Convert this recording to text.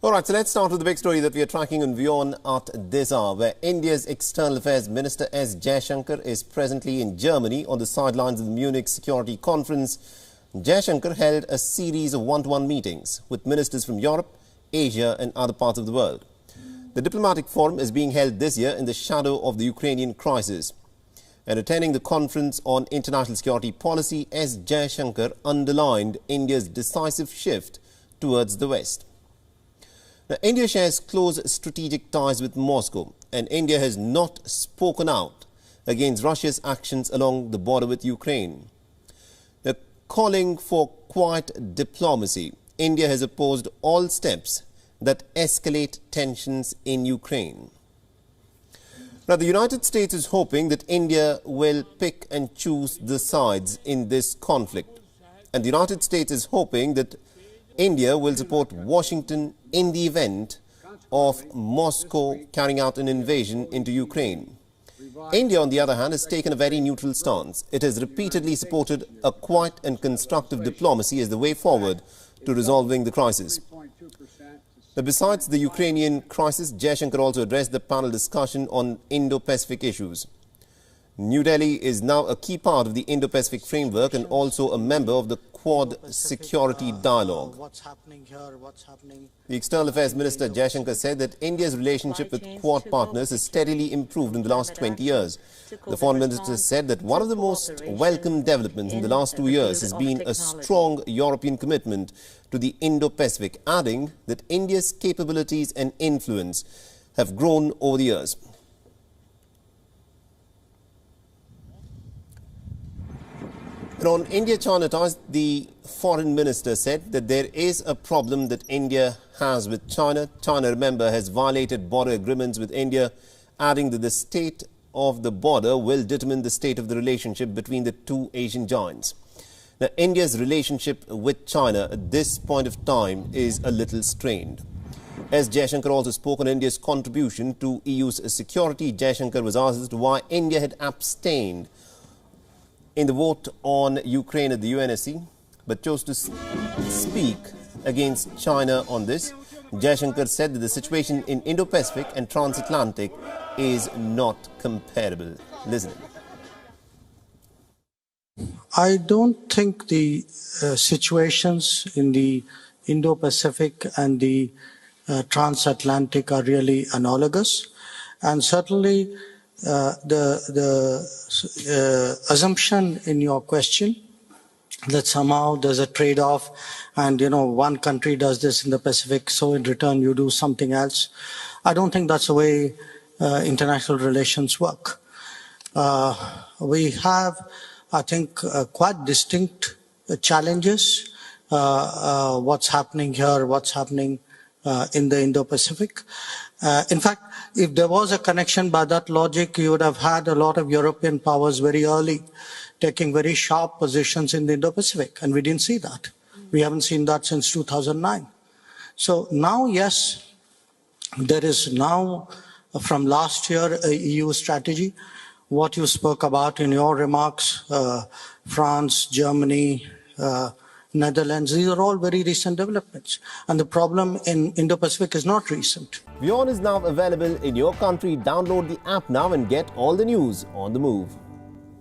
All right, so let's start with the big story that we are tracking on Wion at this hour, where India's External Affairs Minister S. Jaishankar is presently in Germany on the sidelines of the Munich Security Conference. Jaishankar held a series of one-to-one meetings with ministers from Europe, Asia and other parts of the world. The diplomatic forum is being held this year in the shadow of the Ukrainian crisis. And attending the conference on international security policy, S. Jaishankar underlined India's decisive shift towards the West. Now, India shares close strategic ties with Moscow, and India has not spoken out against Russia's actions along the border with Ukraine. Now, calling for quiet diplomacy, India has opposed all steps that escalate tensions in Ukraine. Now, the United States is hoping that India will pick and choose the sides in this conflict. And the United States is hoping that India will support Washington in the event of Moscow carrying out an invasion into Ukraine. India, on the other hand, has taken a very neutral stance. It has repeatedly supported a quiet and constructive diplomacy as the way forward to resolving the crisis. But besides the Ukrainian crisis, Jaishankar also addressed the panel discussion on Indo-Pacific issues. New Delhi is now a key part of the Indo-Pacific framework and also a member of the Quad security dialogue. The External Affairs Minister Jaishankar said that India's relationship with Quad partners has steadily improved in the last 20 years. The Foreign Minister said that one of the most welcome developments in the last 2 years has been a strong European commitment to the Indo-Pacific, adding that India's capabilities and influence have grown over the years. And on India-China ties, the Foreign Minister said that there is a problem that India has with China. China, remember, has violated border agreements with India, adding that the state of the border will determine the state of the relationship between the two Asian giants. Now, India's relationship with China at this point of time is a little strained. As Jaishankar also spoke on India's contribution to EU's security, Jaishankar was asked as to why India had abstained in the vote on Ukraine at the UNSC, but chose to speak against China on this. Jaishankar said that the situation in Indo-Pacific and transatlantic is not comparable. Listen. I don't think the situations in the Indo-Pacific and the transatlantic are really analogous, and certainly the assumption in your question that somehow there's a trade-off and, one country does this in the Pacific, so in return you do something else. I don't think that's the way international relations work. We have, I think, quite distinct challenges. What's happening here, what's happening in the Indo-Pacific. In fact, if there was a connection by that logic, you would have had a lot of European powers very early taking very sharp positions in the Indo-Pacific, and we didn't see that. We haven't seen that since 2009. So now, yes, there is now, from last year, a EU strategy. What you spoke about in your remarks, France, Germany, Netherlands, these are all very recent developments. And the problem in Indo-Pacific is not recent. Wion is now available in your country. Download the app now and get all the news on the move.